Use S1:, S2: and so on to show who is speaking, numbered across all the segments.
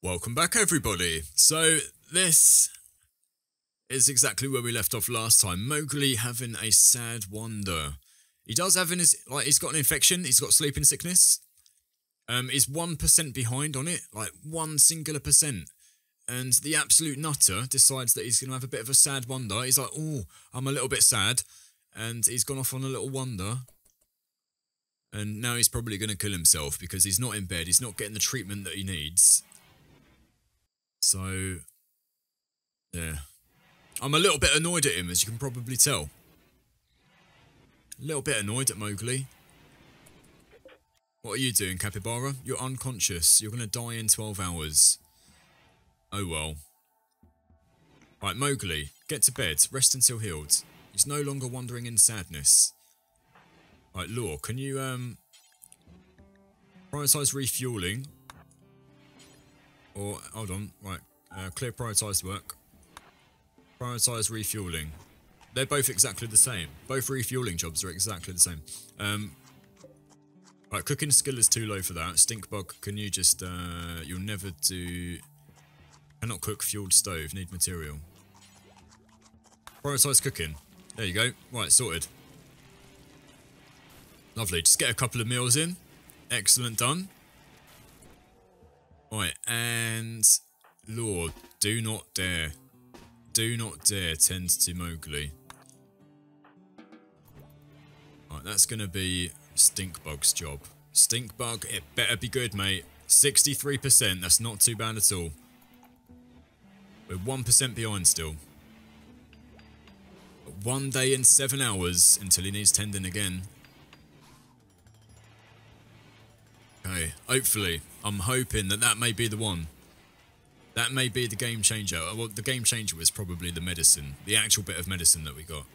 S1: Welcome back, everybody. So this is exactly where we left off last time. Mowgli having a sad wander. He does have he's got an infection. He's got sleeping sickness. He's 1% behind on it, like 1 singular percent. And the absolute nutter decides that he's going to have a bit of a sad wander. He's like, oh, I'm a little bit sad. And he's gone off on a little wander. And now he's probably going to kill himself because he's not in bed. He's not getting the treatment that he needs. So, yeah. I'm a little bit annoyed at him, as you can probably tell. A little bit annoyed at Mowgli. What are you doing, Capybara? You're unconscious. You're going to die in 12 hours. Oh well. Right, Mowgli, get to bed. Rest until healed. He's no longer wandering in sadness. Right, Law, can you, prioritise refueling? Or, hold on, right, clear prioritised work. Prioritise refueling. They're both exactly the same. Both refueling jobs are exactly the same. Right, cooking skill is too low for that. Stinkbug, can you just, you'll never do... Cannot cook fueled stove, need material. Prioritise cooking. There you go. Right, sorted. Lovely, just get a couple of meals in. Excellent, done. Right, and... Lord, do not dare. Do not dare tend to Mowgli. Right, that's going to be Stinkbug's job. Stinkbug, it better be good, mate. 63%, that's not too bad at all. We're 1% behind still. 1 day and 7 hours until he needs tending again. Okay, hopefully. I'm hoping that may be the one. That may be the game changer. Well, the game changer was probably the medicine. The actual bit of medicine that we got.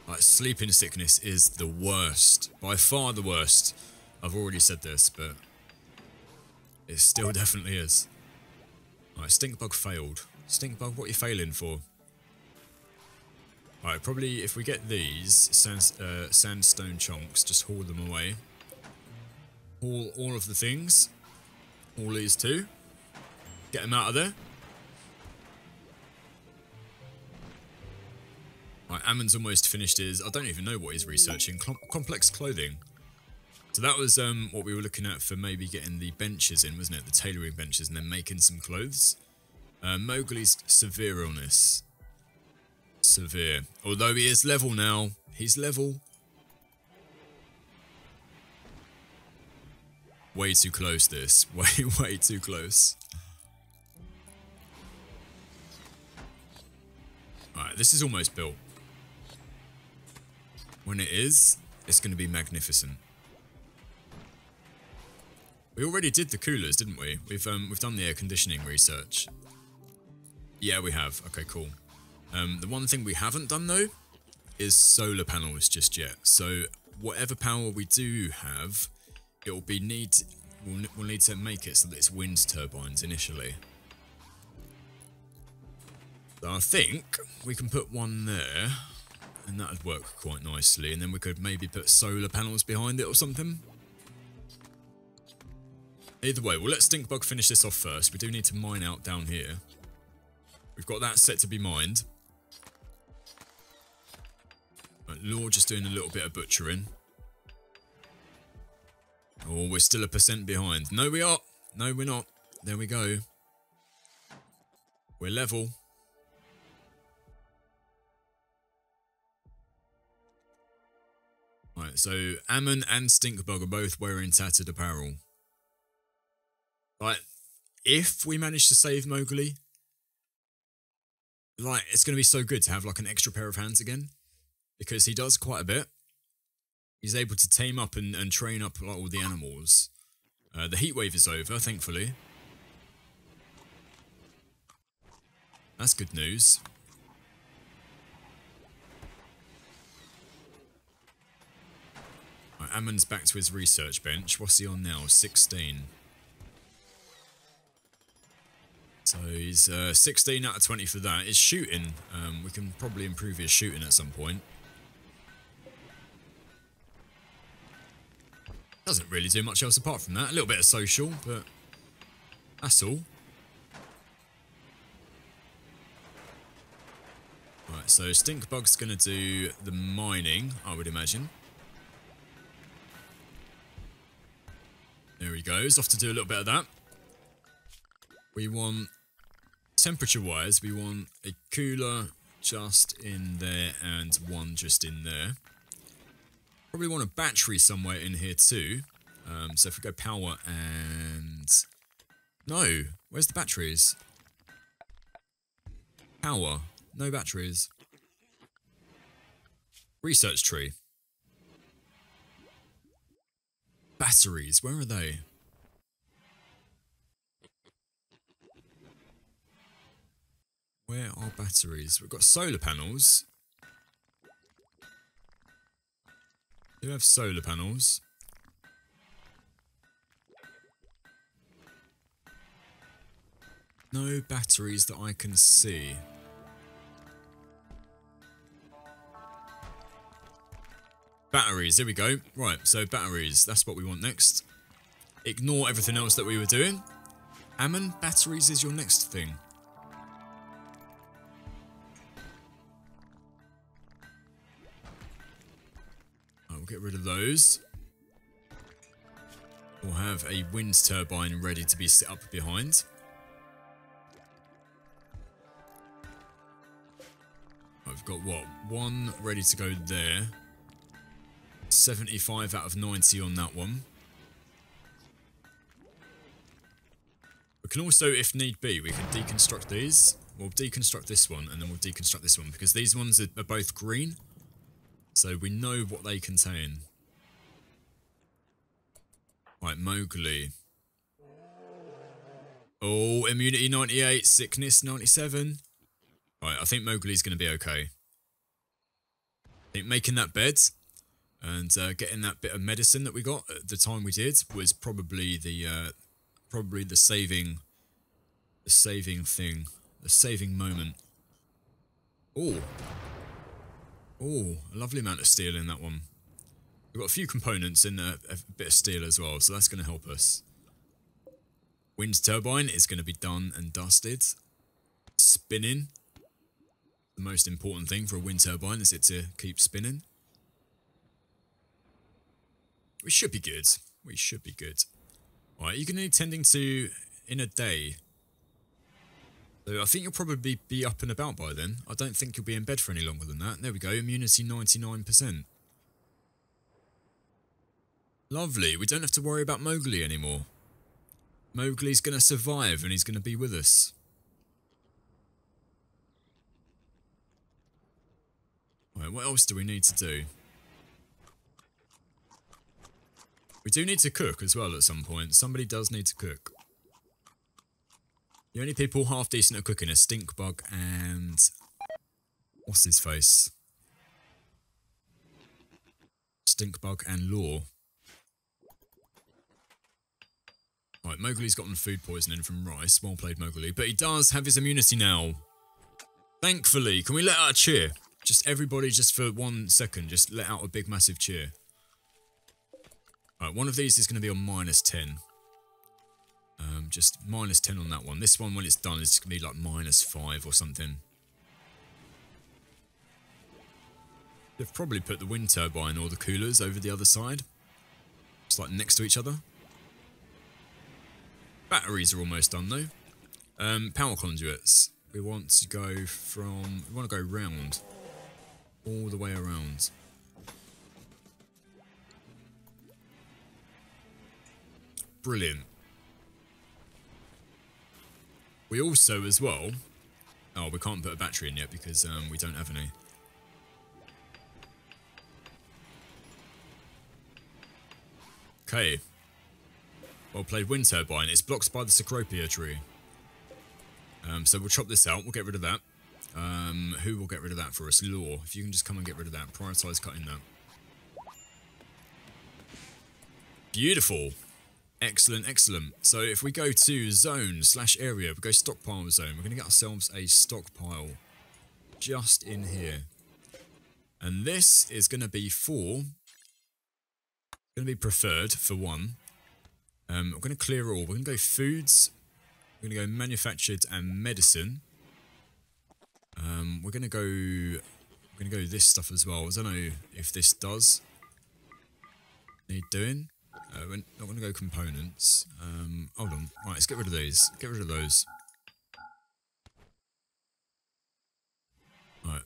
S1: Like, sleeping sickness is the worst. By far the worst. I've already said this, but... it still definitely is. Alright, Stinkbug failed. Stinkbug, what are you failing for? Alright, probably if we get these sandstone chunks, just haul them away. Haul all of the things. All these too. Get them out of there. Right, Ammon's almost finished his... I don't even know what he's researching. Complex clothing. So that was what we were looking at for maybe getting the benches in, wasn't it? The tailoring benches and then making some clothes. Mowgli's severe illness. Severe. Although he is level now. He's level. Way too close, this. Way too close. Alright, this is almost built. When it is, it's going to be magnificent. We already did the coolers, didn't we? We've done the air conditioning research. Yeah, we have. Okay, cool. The one thing we haven't done, though, is solar panels just yet. So, whatever power we do have, we'll need to make it so that it's wind turbines initially. So I think we can put one there, and that would work quite nicely. And then we could maybe put solar panels behind it or something. Either way, we'll let Stinkbug finish this off first. We do need to mine out down here. We've got that set to be mined. Right, Law just doing a little bit of butchering. Oh, we're still 1% behind. No, we are. No, we're not. There we go. We're level. Right, so Ammon and Stinkbug are both wearing tattered apparel. Like, if we manage to save Mowgli, like, it's going to be so good to have, like, an extra pair of hands again. Because he does quite a bit. He's able to tame up and train up, like, all the animals. The heatwave is over, thankfully. That's good news. Right, Ammon's back to his research bench. What's he on now? 16. So he's 16 out of 20 for that. His shooting, we can probably improve his shooting at some point. Doesn't really do much else apart from that. A little bit of social, but that's all. Right, so Stinkbug's going to do the mining, I would imagine. There he goes, off to do a little bit of that. We want, temperature-wise, we want a cooler just in there and one just in there. Probably want a battery somewhere in here too. So if we go power and... No, where's the batteries? Power, no batteries. Research tree. Batteries, where are they? Where are batteries? We've got solar panels. We do have solar panels. No batteries that I can see. Batteries, there we go. Right, so batteries, that's what we want next. Ignore everything else that we were doing. Ammon, batteries is your next thing. We'll get rid of those. We'll have a wind turbine ready to be set up behind. I've got what? One ready to go there. 75 out of 90 on that one. We can also, if need be, we can deconstruct these. We'll deconstruct this one and then we'll deconstruct this one because these ones are both green. So we know what they contain. Right, Mowgli. Oh, immunity 98, sickness 97. Right, I think Mowgli's going to be okay. I think making that bed and getting that bit of medicine that we got at the time we did was probably the saving thing, the saving moment. Oh. Oh, a lovely amount of steel in that one. We've got a few components and a bit of steel as well, so that's going to help us. Wind turbine is going to be done and dusted. Spinning. The most important thing for a wind turbine is it to keep spinning. We should be good. We should be good. Alright, you're going to need tending to in a day. So I think you'll probably be up and about by then. I don't think you'll be in bed for any longer than that. There we go, immunity 99%. Lovely, we don't have to worry about Mowgli anymore. Mowgli's going to survive and he's going to be with us. Right, what else do we need to do? We do need to cook as well at some point. Somebody does need to cook. The only people half decent at cooking are Stinkbug and... what's his face? Stinkbug and Law. Right, Mowgli's gotten food poisoning from rice. Well played, Mowgli. But he does have his immunity now. Thankfully. Can we let out a cheer? Just everybody, just for 1 second, just let out a big massive cheer. Right, one of these is going to be on -10. Just -10 on that one. This one, when it's done, is going to be like -5 or something. They've probably put the wind turbine or the coolers over the other side. Just like next to each other. Batteries are almost done though. Power conduits. We want to go from... we want to go round. All the way around. Brilliant. We also, as well... oh, we can't put a battery in yet because we don't have any. Okay. Well played, wind turbine. It's blocked by the Cecropia tree. So we'll chop this out. We'll get rid of that. Who will get rid of that for us? Law. If you can just come and get rid of that. Prioritise cutting that. Beautiful. Excellent, excellent. So if we go to zone/area, we go stockpile zone. We're going to get ourselves a stockpile just in here. And this is going to be for Going to be preferred for one. We're going to clear all. We're going to go foods. We're going to go manufactured and medicine. We're going to go this stuff as well. I don't know if this does need doing. We're not going to go components. Hold on. Right, let's get rid of these. Get rid of those. Right.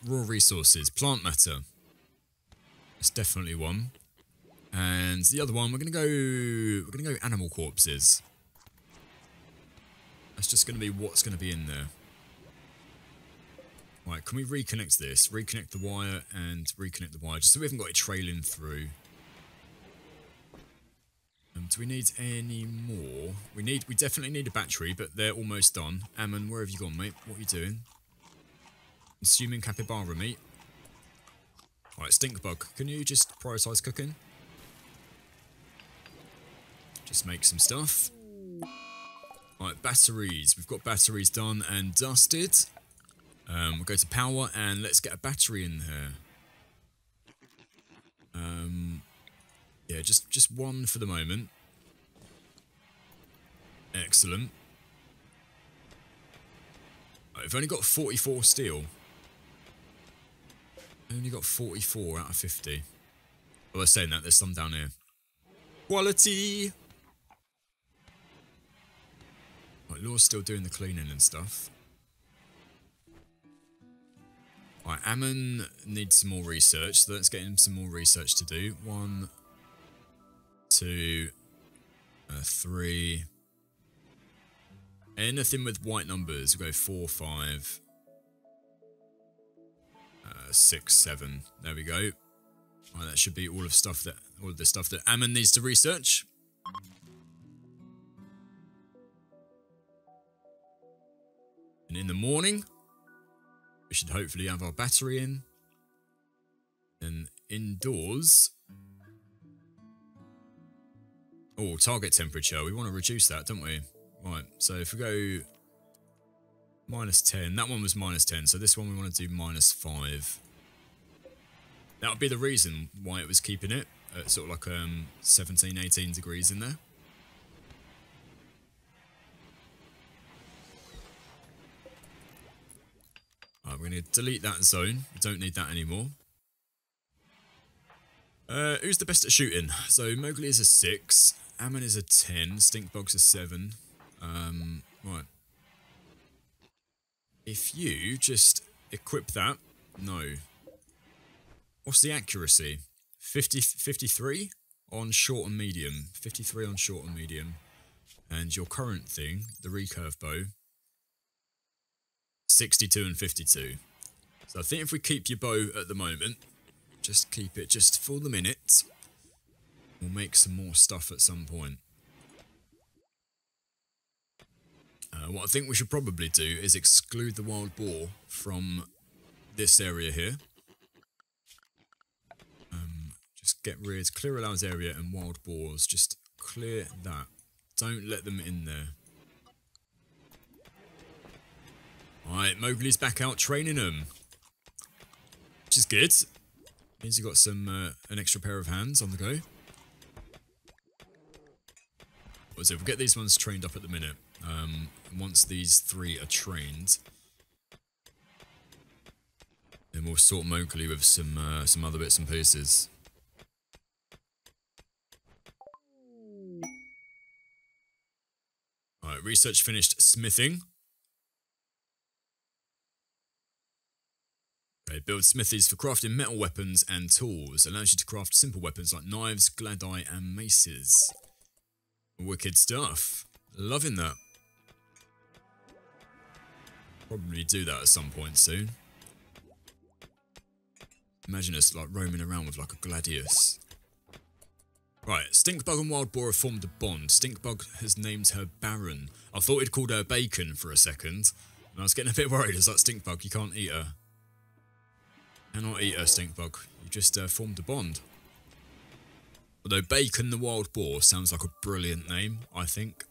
S1: Raw resources. Plant matter. That's definitely one. And the other one, we're gonna go animal corpses. That's just gonna be what's gonna be in there. Right, can we reconnect this? Reconnect the wire and reconnect the wire, just so we haven't got it trailing through. Do we need any more? We definitely need a battery, but they're almost done. Ammon, where have you gone, mate? What are you doing? Consuming capybara meat. Right, stink bug. Can you just prioritise cooking? Just make some stuff. Right, batteries. We've got batteries done and dusted. We'll go to power and let's get a battery in here. Yeah, just one for the moment. Excellent. Right, we've only got 44 steel. Only got 44 out of 50. Well, I was saying that, there's some down here. Quality! Right, Law's still doing the cleaning and stuff. Right, Ammon needs some more research, so let's get him some more research to do. 1, 2, 3. Anything with white numbers, we'll go 4, 5. 6, 7. There we go. Right, that should be all of the stuff that Ammon needs to research. And in the morning, we should hopefully have our battery in. And indoors. Oh, target temperature. We want to reduce that, don't we? Right, so if we go -10, that one was -10, so this one we want to do -5. That would be the reason why it was keeping it at sort of like 17, 18 degrees in there. Right, we're going to delete that zone. We don't need that anymore. Who's the best at shooting? So Mowgli is a 6, Ammon is a 10, Stinkbug's a 7. Right. If you just equip that, no. What's the accuracy? 53 on short and medium. 53 on short and medium. And your current thing, the recurve bow, 62 and 52. So I think if we keep your bow at the moment, just keep it just for the minute, we'll make some more stuff at some point. What I think we should probably do is exclude the wild boar from this area here. Just get rid, clear allows area and wild boars. Just clear that. Don't let them in there. Alright, Mowgli's back out training them. Which is good. Means you've got some an extra pair of hands on the go. So we'll get these ones trained up at the minute. Once these 3 are trained, then we'll sort Mowgli with some other bits and pieces. Alright, research finished smithing. Okay, build smithies for crafting metal weapons and tools. Allows you to craft simple weapons like knives, gladii, and maces. Wicked stuff. Loving that. Probably do that at some point soon. Imagine us like roaming around with like a gladius. Right, Stinkbug and Wild Boar have formed a bond. Stinkbug has named her Baron. I thought he'd called her Bacon for a second. And I was getting a bit worried. I was like, Stinkbug, you can't eat her. Cannot eat her, Stinkbug. You just formed a bond. Although Bacon the Wild Boar sounds like a brilliant name, I think.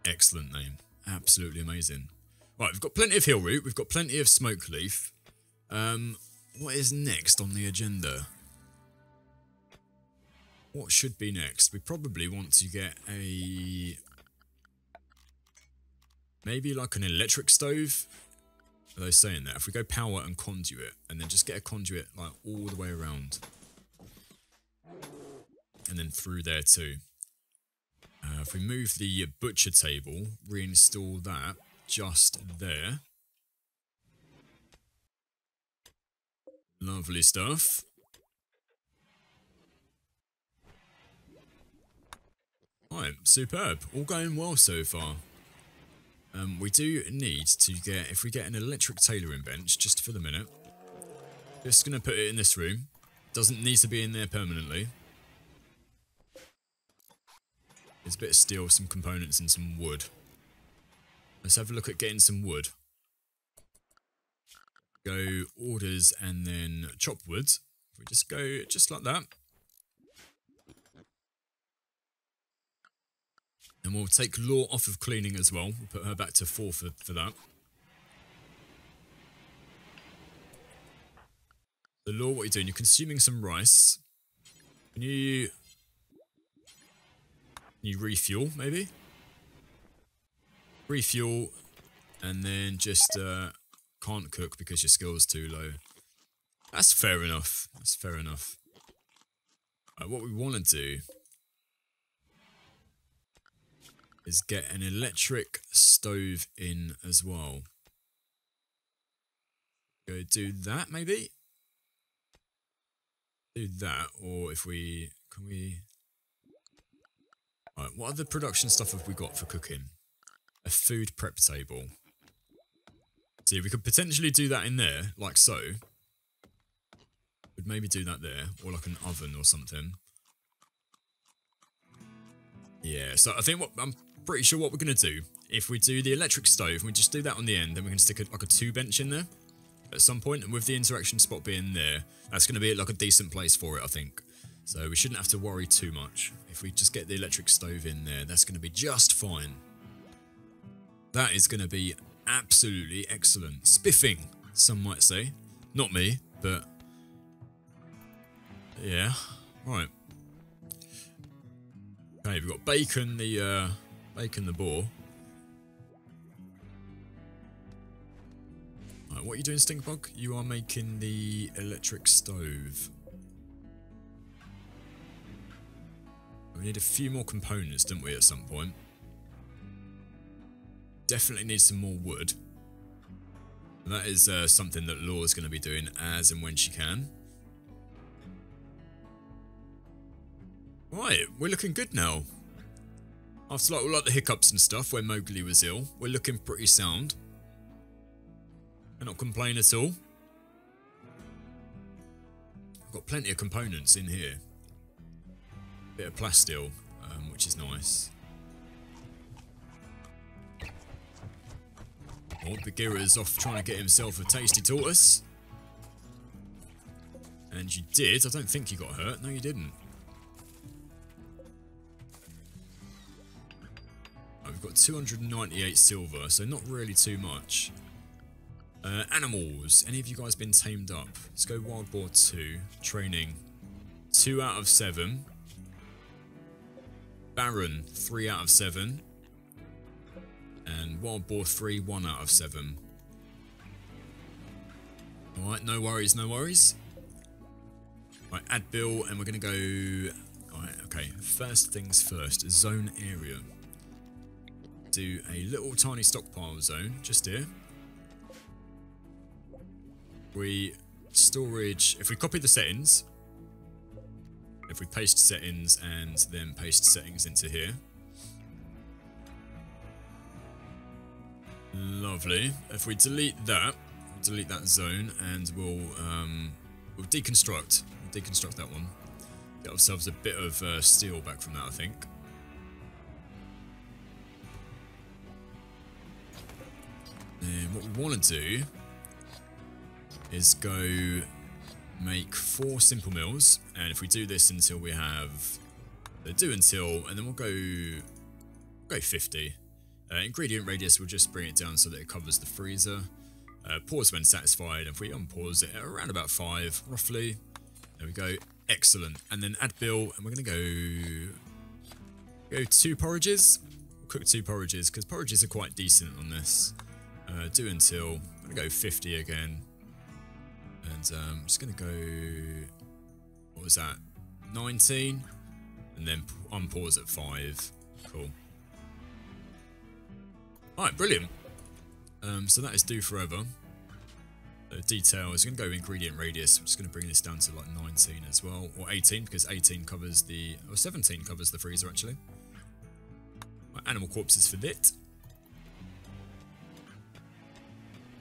S1: Excellent name. Absolutely amazing. Right, we've got plenty of hill root. We've got plenty of smoke leaf. what is next on the agenda? What should be next? We probably want to get a... maybe like an electric stove? Are they saying that? If we go power and conduit, and then just get a conduit like all the way around. And then through there too. If we move the butcher table, reinstall that just there. Lovely stuff. Right, superb. All going well so far. We do need to get, if we get an electric tailoring bench, just for the minute. Just going to put it in this room. Doesn't need to be in there permanently. There's a bit of steel, some components and some wood. Let's have a look at getting some wood. Go orders and then chop wood. If we just go just like that. And we'll take Law off of cleaning as well. We'll put her back to 4 for that. So Law, what are you doing? You're consuming some rice. Can you refuel, maybe? Refuel, and then just can't cook because your skill's too low. That's fair enough. That's fair enough. What we want to do is get an electric stove in as well. Go do that, maybe? Do that, or if we... can we... Alright, what other production stuff have we got for cooking? A food prep table. See, we could potentially do that in there, like so. We'd maybe do that there, or like an oven or something. Yeah, so I think I'm pretty sure what we're going to do, if we do the electric stove, and we just do that on the end, then we can stick like a 2 bench in there at some point, and with the interaction spot being there, that's going to be like a decent place for it, I think. So we shouldn't have to worry too much. If we just get the electric stove in there, that's going to be just fine. That is going to be absolutely excellent. Spiffing, some might say. Not me, but... yeah. Right. Okay, we've got bacon the boar. Right, what are you doing, Stinkbug? You are making the electric stove. We need a few more components, don't we, at some point? Definitely need some more wood. That is something that Law's going to be doing as and when she can. Right, we're looking good now. After like all like the hiccups and stuff where Mowgli was ill, we're looking pretty sound. Cannot complain at all. I've got plenty of components in here. Bit of plasteel, which is nice. Oh, Bagheera's off trying to get himself a tasty tortoise. And you did. I don't think you got hurt. No, you didn't. Oh, we've got 298 silver, so not really too much. Animals. Any of you guys been tamed up? Let's go Wild Boar 2. Training. 2 out of 7. Baron. 3 out of 7. And Wild Boar 3, 1 out of 7. Alright, no worries, no worries. Right, add bill, and we're going to go... Alright, okay. First things first, zone area. Do a little tiny stockpile zone, just here. Storage... If we copy the settings... If we paste settings and then paste settings into here. Lovely. If we delete that zone, and we'll deconstruct. We'll deconstruct that one. Get ourselves a bit of steel back from that, I think. And what we want to do is go make 4 simple meals, and if we do this until we have and then we'll go 50. Ingredient radius, we'll just bring it down so that it covers the freezer. Pause when satisfied. If we unpause it at around about 5, roughly. There we go. Excellent. And then add bill, and we're going to go 2 porridges. We'll cook 2 porridges, because porridges are quite decent on this. Do until, I'm going to go 50 again. And I'm just going to go, what was that, 19? And then unpause at 5. Cool. Alright, brilliant. So that is do forever. Detail is going to go ingredient radius. I'm just going to bring this down to like 19 as well, or 18, because 18 covers the, or 17 covers the freezer actually. Right, animal corpses for lit.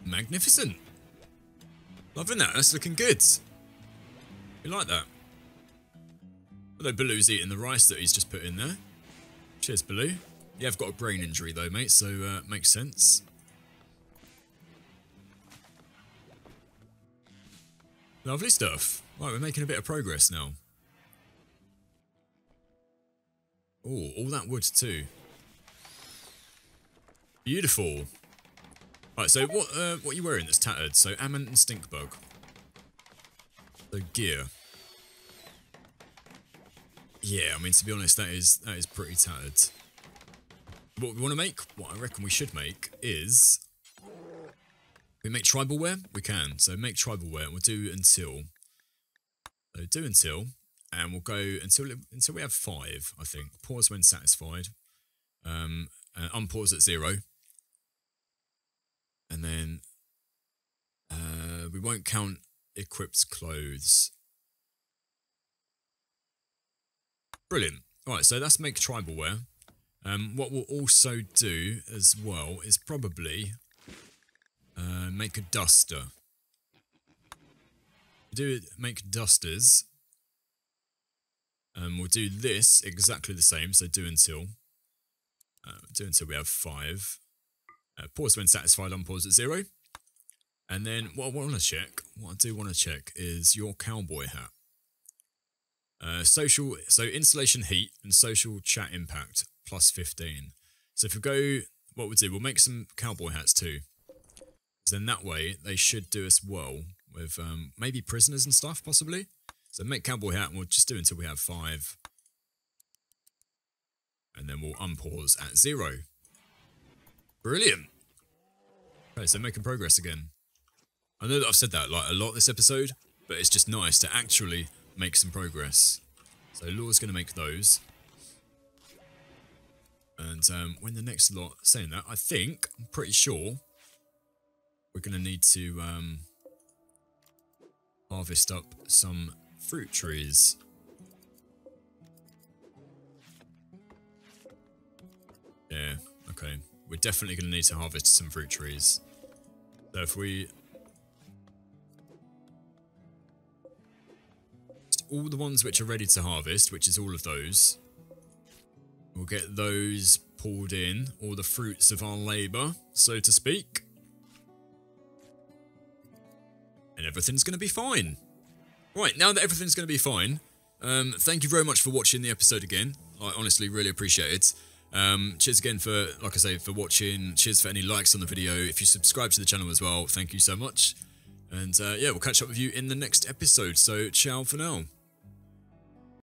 S1: Magnificent. Loving that. That's looking good. You like that? Although Baloo's eating the rice that he's just put in there. Cheers, Baloo. You have got a brain injury though, mate, so makes sense. Lovely stuff. Right, we're making a bit of progress now. Oh, all that wood too. Beautiful. Right, so what are you wearing that's tattered? So Ammon and Stinkbug. So gear. Yeah, I mean, to be honest, that is pretty tattered. What we want to make, what I reckon we should make, is we make tribal wear. We can. So make tribal wear. We'll do until. So do until, and we'll go until we have 5. I think. Pause when satisfied. Unpause at 0. And then we won't count equipped clothes. Brilliant. Alright, so that's make tribal wear. What we'll also do as well is probably make a duster. Make dusters. We'll do this exactly the same, so do until we have 5. Pause when satisfied, unpause at 0. And then what I do want to check is your cowboy hat. So installation heat and social chat impact plus 15. So if we go, what we'll do, we'll make some cowboy hats too. Then that way they should do us well with maybe prisoners and stuff possibly. So make cowboy hat and we'll just do until we have 5. And then we'll unpause at 0. Brilliant. Okay, so making progress again. I know that I've said that like a lot this episode, but it's just nice to actually make some progress. So Laura's going to make those. And when the next lot, saying that, I'm pretty sure we're going to need to harvest up some fruit trees. Yeah, okay. We're definitely going to need to harvest some fruit trees. So if we... all the ones which are ready to harvest, which is all of those, we'll get those pulled in, all the fruits of our labour, so to speak. And everything's going to be fine. Right, now that everything's going to be fine, thank you very much for watching the episode again. I honestly really appreciate it. Cheers again for, like I say, for watching. Cheers for any likes on the video. If you subscribe to the channel as well, thank you so much. And yeah, we'll catch up with you in the next episode. So, ciao for now.